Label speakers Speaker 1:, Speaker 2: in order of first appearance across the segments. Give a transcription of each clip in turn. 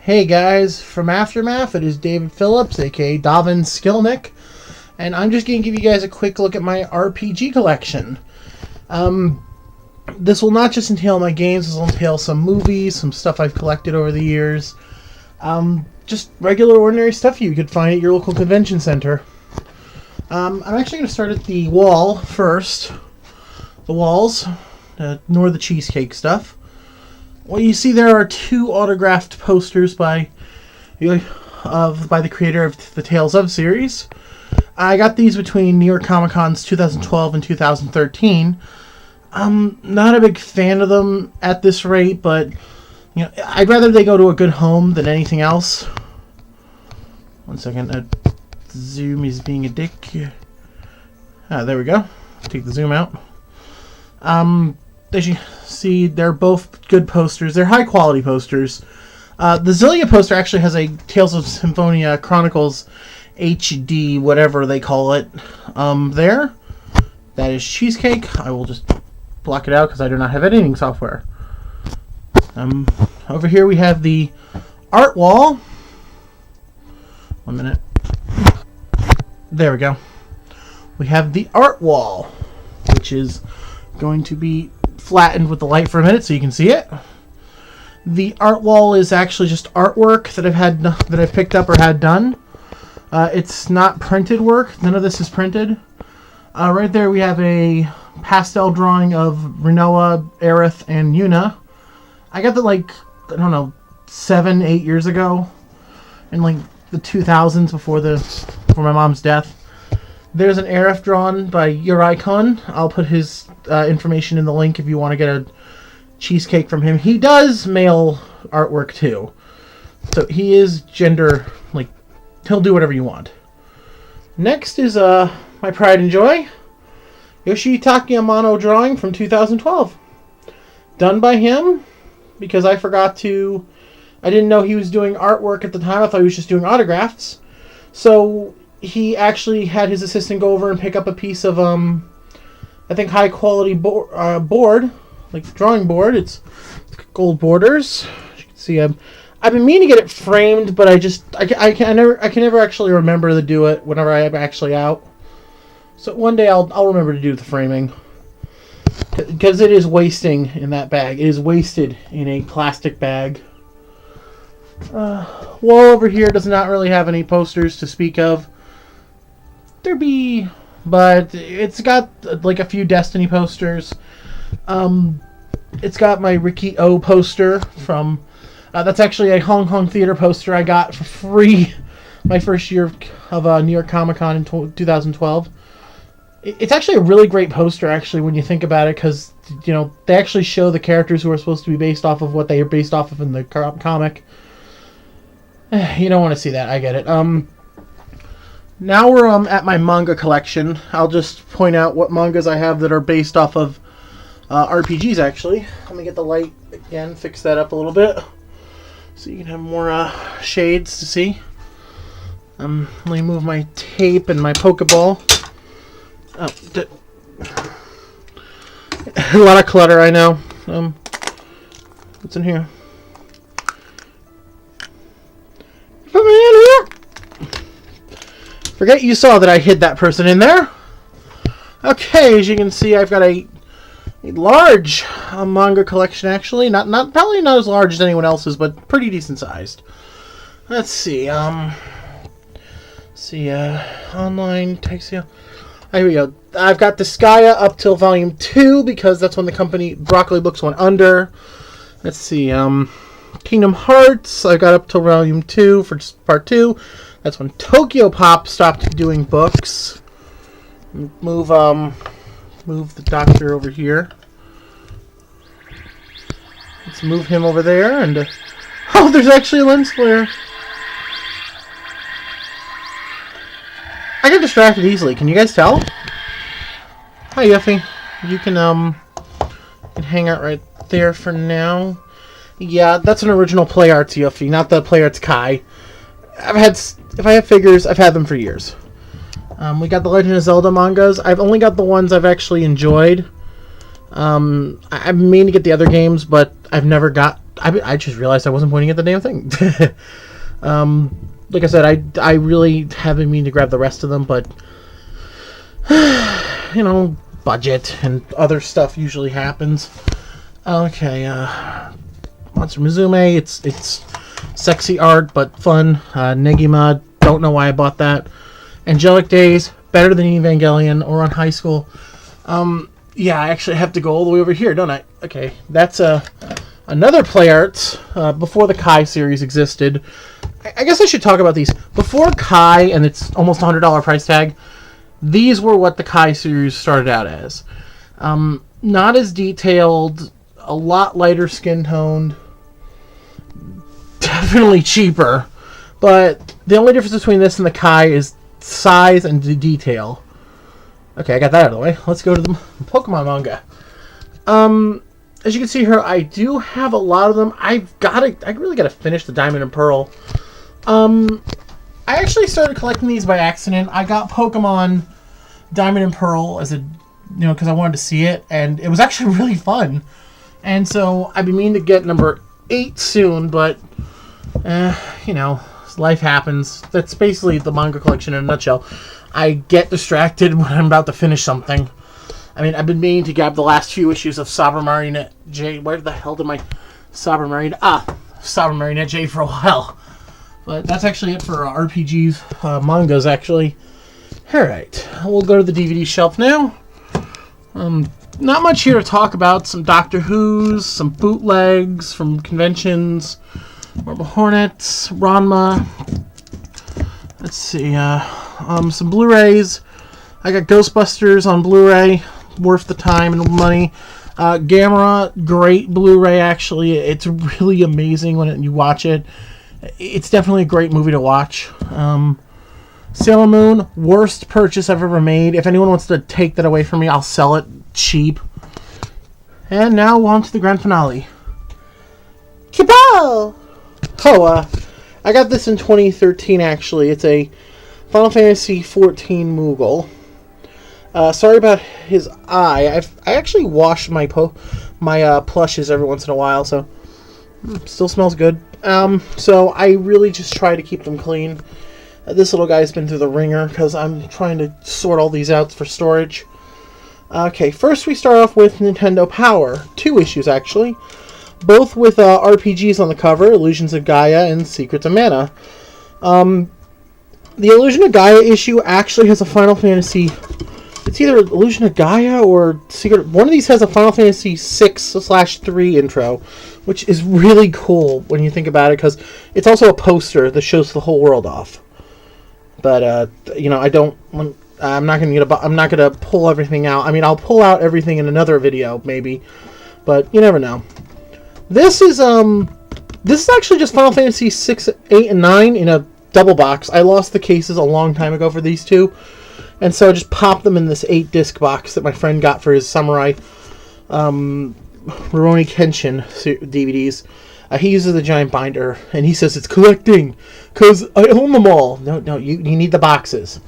Speaker 1: Hey guys, from Aftermath, it is David Phillips, aka Davin Skilnick, and I'm just going to give you guys a quick look at my RPG collection. This will not just entail my games, this will entail some movies, some stuff I've collected over the years. Just regular, ordinary stuff you could find at your local convention center. I'm actually going to start at the wall first. The walls, nor the cheesecake stuff. Well, you see there are two autographed posters by the creator of the Tales of series. I got these between New York Comic Cons 2012 and 2013. I'm not a big fan of them at this rate, but I'd rather they go to a good home than anything else. One second, Zoom is being a dick. There we go. Take the zoom out. As you see, they're both good posters. They're high quality posters. The Xillia poster actually has a Tales of Symphonia Chronicles HD, whatever they call it, there. That is Cheesecake. I will just block it out because I do not have editing software. Over here we have the art wall. 1 minute. There we go. We have the art wall, which is going to be flattened with the light for a minute so you can see it. The art wall is actually just artwork that I've picked up or had done. It's not printed work. None of this is printed. Right there we have a pastel drawing of Rinoa, Aerith, and Yuna. I got that 7-8 years ago, in the 2000s before my mom's death. There's an Aerith drawn by Uri-kun. I'll put his information in the link if you want to get a cheesecake from him. He does male artwork too. So he is he'll do whatever you want. Next is my pride and joy, Yoshitaka Amano drawing from 2012. Done by him because I didn't know he was doing artwork at the time. I thought he was just doing autographs. So he actually had his assistant go over and pick up a piece of, I think, high quality board, drawing board. It's gold borders. As you can see, I've been meaning to get it framed, but I can never actually remember to do it whenever I'm actually out. So one day I'll remember to do the framing, because it is wasting in that bag. It is wasted in a plastic bag. Wall over here does not really have any posters to speak of. But it's got a few Destiny posters. It's got my Ricky O poster from that's actually a Hong Kong theater poster I got for free my first year of New York Comic Con in 2012. It's actually a really great poster, actually, when you think about it, because they actually show the characters who are supposed to be based off of what they are based off of in the comic. You don't want to see that. I get it. Now we're at my manga collection. I'll just point out what mangas I have that are based off of RPGs, actually. Let me get the light again, fix that up a little bit, so you can have more shades to see. Let me move my tape and my Pokeball. A lot of clutter, I know. What's in here? Put me in here! Forget you saw that I hid that person in there. Okay, as you can see, I've got a large manga collection, actually. Probably not as large as anyone else's, but pretty decent sized. Let's see. Online text. Here we go. I've got Disgaea up till volume 2 because that's when the company Broccoli Books went under. Let's see. Kingdom Hearts, I got up till volume 2 for just part 2. That's when Tokyo Pop stopped doing books. Move the doctor over here. Let's move him over there, and oh, there's actually a lens flare. I get distracted easily. Can you guys tell? Hi, Yuffie. You can hang out right there for now. Yeah, that's an original Play Arts Yuffie, not the Play Arts Kai. If I have figures, I've had them for years. We got the Legend of Zelda mangas. I've only got the ones I've actually enjoyed. I mean to get the other games, but I've never got I just realized I wasn't pointing at the damn thing. Like I said, I really have been meaning to grab the rest of them, but you know, budget and other stuff usually happens. Okay, Monster Musume, it's sexy art, but fun. Negima, don't know why I bought that. Angelic Days, better than Evangelion or on High School. Yeah, I actually have to go all the way over here, don't I? Okay, that's another Play Arts, before the Kai series existed. I guess I should talk about these. Before Kai, and it's almost $100 price tag, these were what the Kai series started out as. Not as detailed, a lot lighter skin toned, definitely cheaper, but the only difference between this and the Kai is size and the detail. Okay, I got that out of the way. Let's go to the Pokemon manga. As you can see here, I do have a lot of them. I really gotta finish the Diamond and Pearl. I actually started collecting these by accident. I got Pokemon Diamond and Pearl as a, because I wanted to see it, and it was actually really fun. And so I've been meaning to get number 8 soon, but life happens. That's basically the manga collection in a nutshell. I get distracted when I'm about to finish something. I mean, I've been meaning to grab the last few issues of Saber Marionette J. Where the hell did my Saber Marionette J for a while. But that's actually it for RPGs, mangas, actually. Alright, we'll go to the DVD shelf now. Not much here to talk about. Some Doctor Who's, some bootlegs from conventions, Marble Hornets, Ranma. Let's see, some Blu-rays. I got Ghostbusters on Blu-ray, worth the time and money. Gamera, great Blu-ray, actually. It's really amazing when you watch it. It's definitely a great movie to watch. Sailor Moon, worst purchase I've ever made. If anyone wants to take that away from me, I'll sell it cheap. And now on to the grand finale. Kibo! Oh, I got this in 2013, actually. It's a Final Fantasy XIV Moogle. Sorry about his eye. I actually wash my plushes every once in a while, so still smells good. So I really just try to keep them clean. This little guy's been through the ringer because I'm trying to sort all these out for storage. Okay, first we start off with Nintendo Power. 2 issues, actually. Both with RPGs on the cover, Illusions of Gaia and Secrets of Mana. The Illusion of Gaia issue actually has a Final Fantasy... It's either Illusion of Gaia or Secret... One of these has a Final Fantasy 6/3 intro, which is really cool when you think about it, because it's also a poster that shows the whole world off. But I'm not gonna pull everything out. I mean, I'll pull out everything in another video maybe, but you never know. This is actually just Final Fantasy 6, 8, and 9 in a double box. I lost the cases a long time ago for these 2, and so I just popped them in this 8-disc box that my friend got for his Samurai Rurouni Kenshin DVDs. He uses the giant binder, and he says it's collecting, because I own them all. No, you need the boxes.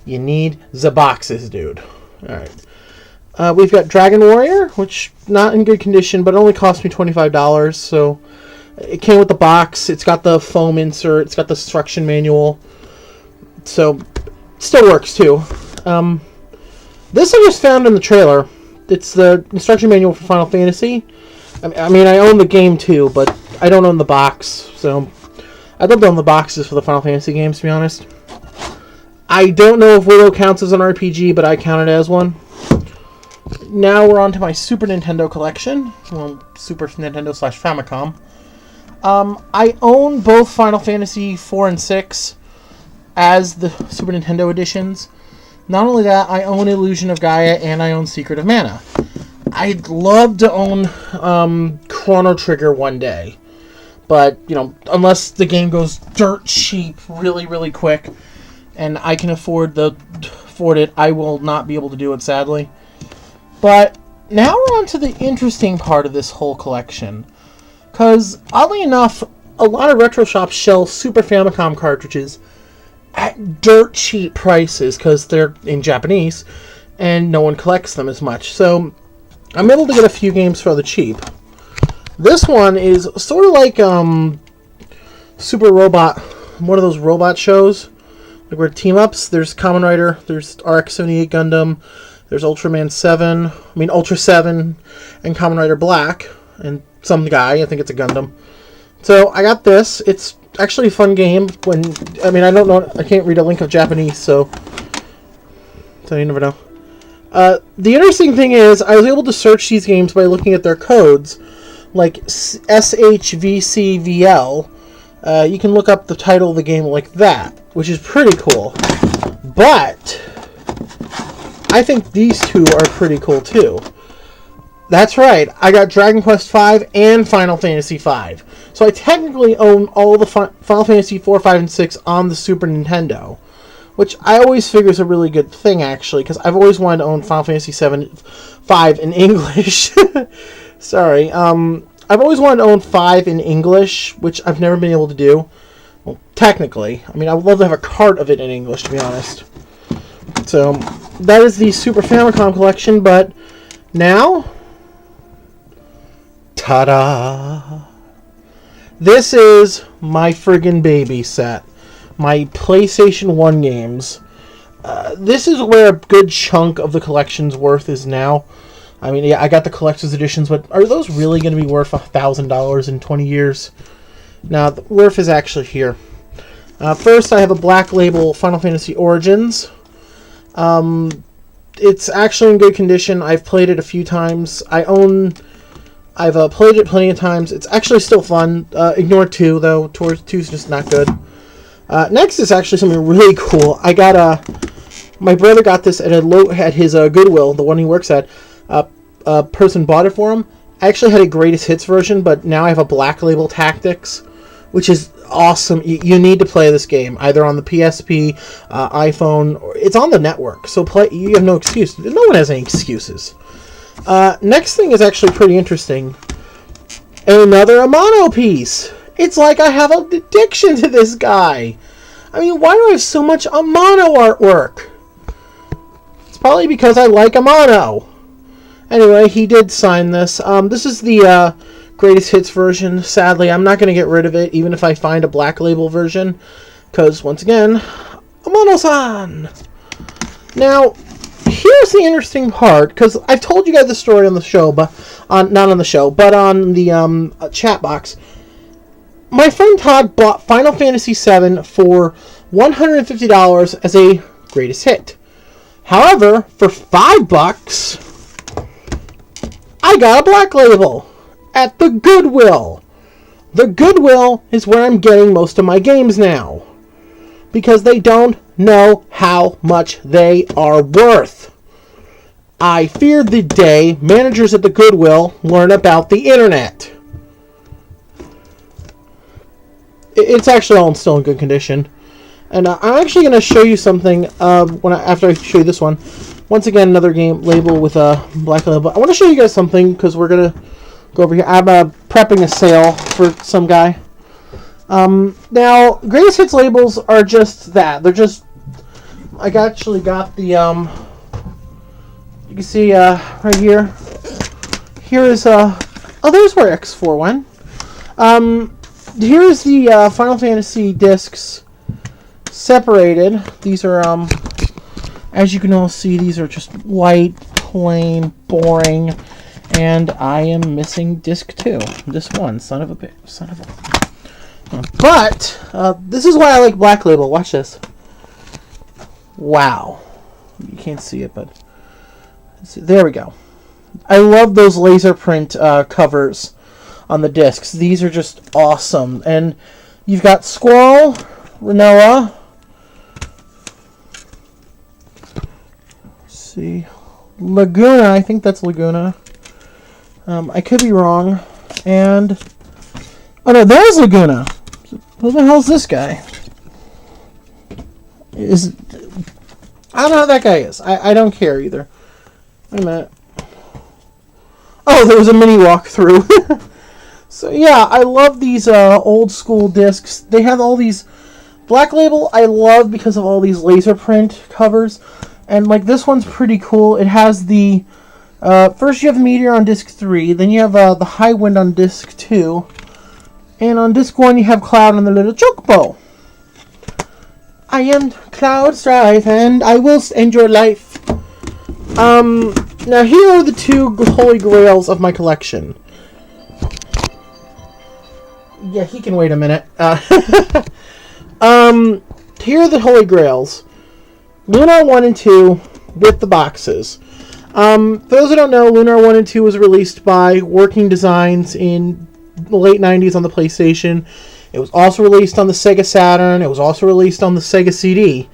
Speaker 1: You need the boxes, dude. Alright. We've got Dragon Warrior, which not in good condition, but it only cost me $25, so it came with the box. It's got the foam insert. It's got the instruction manual. So, it still works, too. This I just found in the trailer. It's the instruction manual for Final Fantasy. I mean, I own the game too, but I don't own the box, so I'd love to own the boxes for the Final Fantasy games, to be honest. I don't know if Willow counts as an RPG, but I count it as one. Now we're on to my Super Nintendo collection. Well, Super Nintendo/Famicom. I own both Final Fantasy 4 and 6 as the Super Nintendo editions. Not only that, I own Illusion of Gaia and I own Secret of Mana. I'd love to own Chrono Trigger one day, but unless the game goes dirt cheap really, really quick, and I can afford it, I will not be able to do it, sadly. But now we're on to the interesting part of this whole collection, because oddly enough, a lot of retro shops sell Super Famicom cartridges at dirt cheap prices because they're in Japanese, and no one collects them as much. So I'm able to get a few games for the cheap. This one is sort of like Super Robot, one of those robot shows, like where team-ups. There's Kamen Rider, there's RX-78 Gundam, there's Ultra 7, and Kamen Rider Black, and some guy, I think it's a Gundam. So I got this. It's actually a fun game. I don't know, I can't read a link of Japanese, so you never know. The interesting thing is, I was able to search these games by looking at their codes, like SHVCVL. You can look up the title of the game like that, which is pretty cool. But I think these two are pretty cool too. That's right, I got Dragon Quest V and Final Fantasy V. So I technically own all the Final Fantasy 4, 5, and 6 on the Super Nintendo. Which I always figure is a really good thing, actually, because I've always wanted to own Final Fantasy 5 in English. Sorry. I've always wanted to own 5 in English, which I've never been able to do. Well, technically. I mean, I would love to have a cart of it in English, to be honest. So, that is the Super Famicom collection, but now... ta-da! This is my friggin' baby set. My PlayStation 1 games. This is where a good chunk of the collection's worth is now. I mean, yeah, I got the collector's editions, but are those really going to be worth $1,000 in 20 years? Now, the worth is actually here. First, I have a Black Label Final Fantasy Origins. It's actually in good condition. I've played it a few times. I've played it plenty of times. It's actually still fun. Ignore 2, though. 2 is just not good. Next is actually something really cool. I got my brother got this at his Goodwill, the one he works at. A person bought it for him. I actually had a Greatest Hits version, but now I have a Black Label Tactics, which is awesome. You need to play this game either on the PSP, iPhone, or it's on the network. So play. You have no excuse. No one has any excuses. Next thing is actually pretty interesting. Another Amano piece. It's like I have an addiction to this guy. I mean, why do I have so much Amano artwork? It's probably because I like Amano. Anyway, he did sign this. This is the Greatest Hits version. Sadly, I'm not going to get rid of it, even if I find a Black Label version. Because, once again, Amano-san! Now, here's the interesting part, because I've told you guys the story on the show, but not on the show, but on the chat box. My friend Todd bought Final Fantasy VII for $150 as a greatest hit. However, for $5, I got a Black Label at the Goodwill. The Goodwill is where I'm getting most of my games now, because they don't know how much they are worth. I fear the day managers at the Goodwill learn about the internet. It's actually all still in good condition. And I'm actually going to show you something after I show you this one. Once again, another game label with a Black Label. I want to show you guys something because we're going to go over here. I'm prepping a sale for some guy. Now, Greatest Hits labels are just that. They're just... I actually got the... you can see right here. Here is... oh, there's where X4 went. Here's the Final Fantasy discs separated. These are, as you can all see, these are just white, plain, boring, and I am missing disc 2. This one, son of a bitch. But, this is why I like Black Label. Watch this. Wow. You can't see it, but... there we go. I love those laser print covers on the discs. These are just awesome. And you've got Squall, Renoa. Let's see. Laguna. I think that's Laguna. I could be wrong. And... oh no, there's Laguna. Who the hell's this guy? I don't know who that guy is. I don't care either. Wait a minute. Oh, there was a mini walkthrough. So yeah, I love these old school discs. They have all these... Black Label I love because of all these laser print covers. And like this one's pretty cool. It has the First you have Meteor on disc 3, then you have the High Wind on disc 2, and on disc 1 you have Cloud on the little chocobo. I am Cloud Strife, and I will end your life. Now here are the two holy grails of my collection. Yeah, he can wait a minute. Here are the holy grails. Lunar 1 and 2 with the boxes. For those who don't know, Lunar 1 and 2 was released by Working Designs in the late 90s on the PlayStation. It was also released on the Sega Saturn. It was also released on the Sega CD.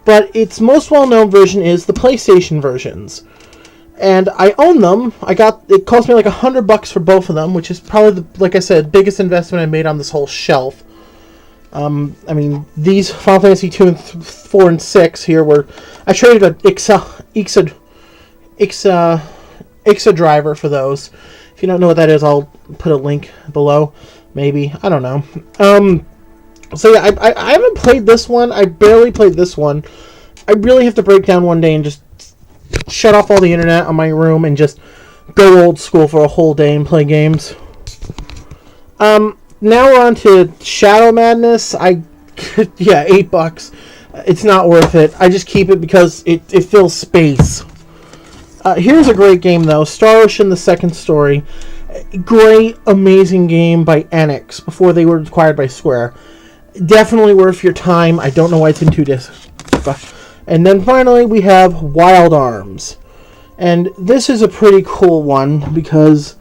Speaker 1: But its most well-known version is the PlayStation versions. And I own them. It cost me like $100 for both of them, which is probably, like I said, biggest investment I made on this whole shelf. I mean, these Final Fantasy 2 and 4 and 6 here were... I traded a XIII driver for those. If you don't know what that is, I'll put a link below. Maybe. I don't know. So yeah, I haven't played this one. I barely played this one. I really have to break down one day and just shut off all the internet on my room and just go old school for a whole day and play games. Now we're on to Shadow Madness. yeah, $8. It's not worth it. I just keep it because it fills space. Here's a great game though. Star Ocean: The Second Story. Great, amazing game by Enix before they were acquired by Square. Definitely worth your time. I don't know why it's in 2 discs. And then finally we have Wild Arms. And this is a pretty cool one because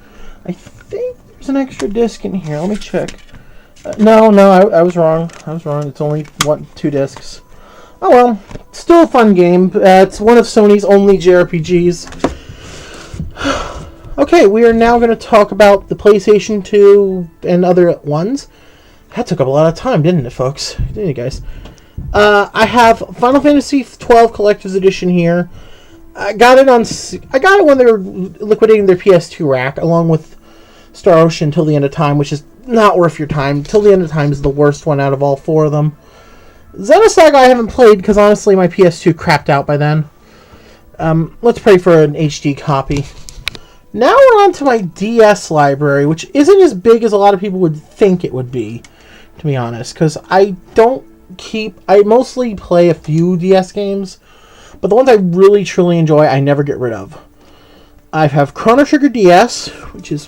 Speaker 1: I think there's an extra disc in here. Let me check. No, I was wrong. It's only 2 discs. Oh well, still a fun game. It's one of Sony's only JRPGs. Okay, we are now going to talk about the PlayStation 2 and other ones. That took up a lot of time, didn't it, folks? Didn't it, guys? I have Final Fantasy 12 Collector's Edition here. I got it when they were liquidating their PS2 rack, along with Star Ocean Till the End of Time, which is not worth your time. Till the End of Time is the worst one out of all 4 of them. Xenosaga I haven't played because honestly my PS2 crapped out by then. Let's pray for an HD copy. Now we're on to my DS library, which isn't as big as a lot of people would think it would be, to be honest, because I mostly play a few DS games, but the ones I really truly enjoy I never get rid of. I have Chrono Trigger DS, which is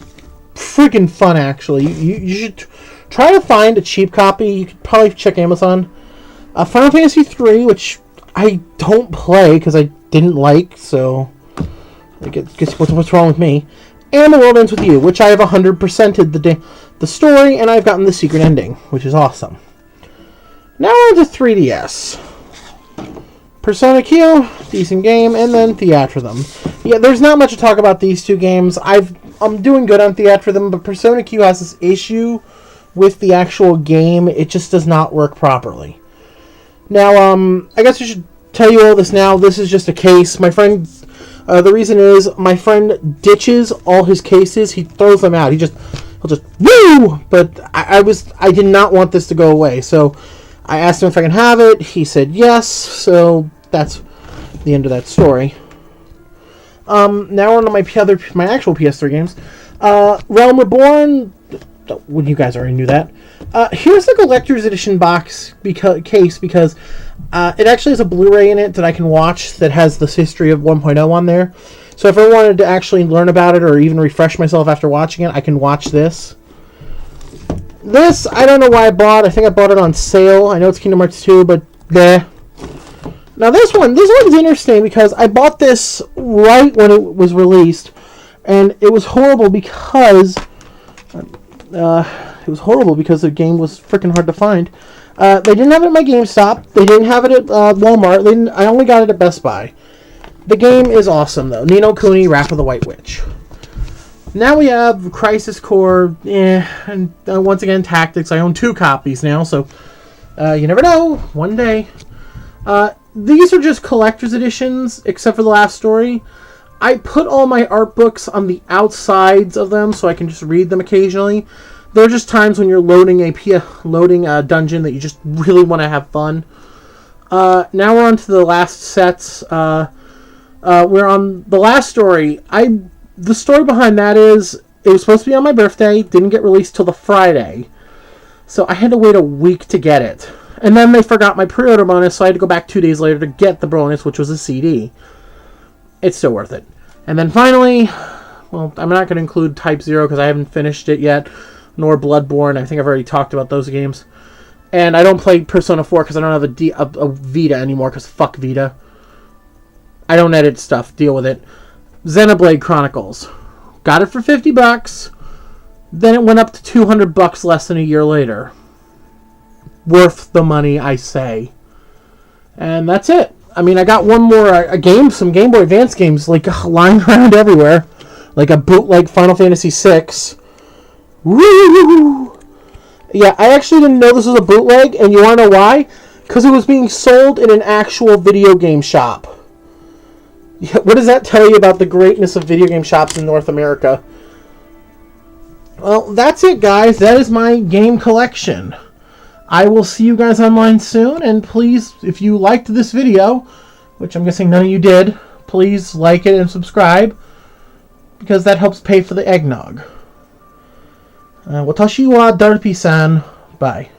Speaker 1: freaking fun actually. You should try to find a cheap copy. You could probably check Amazon. Final Fantasy 3, which I don't play because I didn't like, so I guess what's wrong with me. And The World Ends With You, which I have 100%ed the story, and I've gotten the secret ending, which is awesome. Now we're on to 3DS. Persona Q, decent game, and then Theatrhythm. Yeah, there's not much to talk about these 2 games. I'm doing good on Theatrhythm, but Persona Q has this issue with the actual game. It just does not work properly. Now, I guess I should tell you all this now. This is just a case. My friend, the reason is my friend ditches all his cases. He throws them out. He'll just woo! But I did not want this to go away. So I asked him if I can have it. He said yes. So that's the end of that story. Now we're on to my actual PS3 games. Realm Reborn. Well, you guys already knew that. Here's the collector's edition box case because it actually has a Blu-ray in it that I can watch that has this history of 1.0 on there. So if I wanted to actually learn about it or even refresh myself after watching it, I can watch this. This, I don't know why I bought. I think I bought it on sale. I know it's Kingdom Hearts 2, but bleh. Now this one's interesting because I bought this right when it was released, and it was horrible because the game was freaking hard to find. They didn't have it at my GameStop. They didn't have it at Walmart. I only got it at Best Buy. The game is awesome, though. Ni no Kuni, Wrath of the White Witch. Now we have Crisis Core, and once again, Tactics. I own 2 copies now, so you never know. One day. These are just collector's editions, except for the last story. I put all my art books on the outsides of them so I can just read them occasionally. There are just times when you're loading a dungeon that you just really want to have fun. Now we're on to the last sets. We're on the last story. The story behind that is, it was supposed to be on my birthday, didn't get released till the Friday. So I had to wait a week to get it. And then they forgot my pre-order bonus, so I had to go back 2 days later to get the bonus, which was a CD. It's still worth it. And then finally, well, I'm not going to include Type 0 because I haven't finished it yet, nor Bloodborne. I think I've already talked about those games. And I don't play Persona 4 because I don't have a Vita anymore, because fuck Vita. I don't edit stuff. Deal with it. Xenoblade Chronicles. Got it for $50. Then it went up to $200 less than a year later. Worth the money, I say. And that's it. I mean, I got one more some Game Boy Advance games lying around everywhere, like a bootleg Final Fantasy VI. Woo! Yeah, I actually didn't know this was a bootleg, and you want to know why? Because it was being sold in an actual video game shop. Yeah, what does that tell you about the greatness of video game shops in North America? Well, that's it, guys. That is my game collection. I will see you guys online soon, and please, if you liked this video, which I'm guessing none of you did, please like it and subscribe, because that helps pay for the eggnog. Watashi wa Darpi-san. Bye.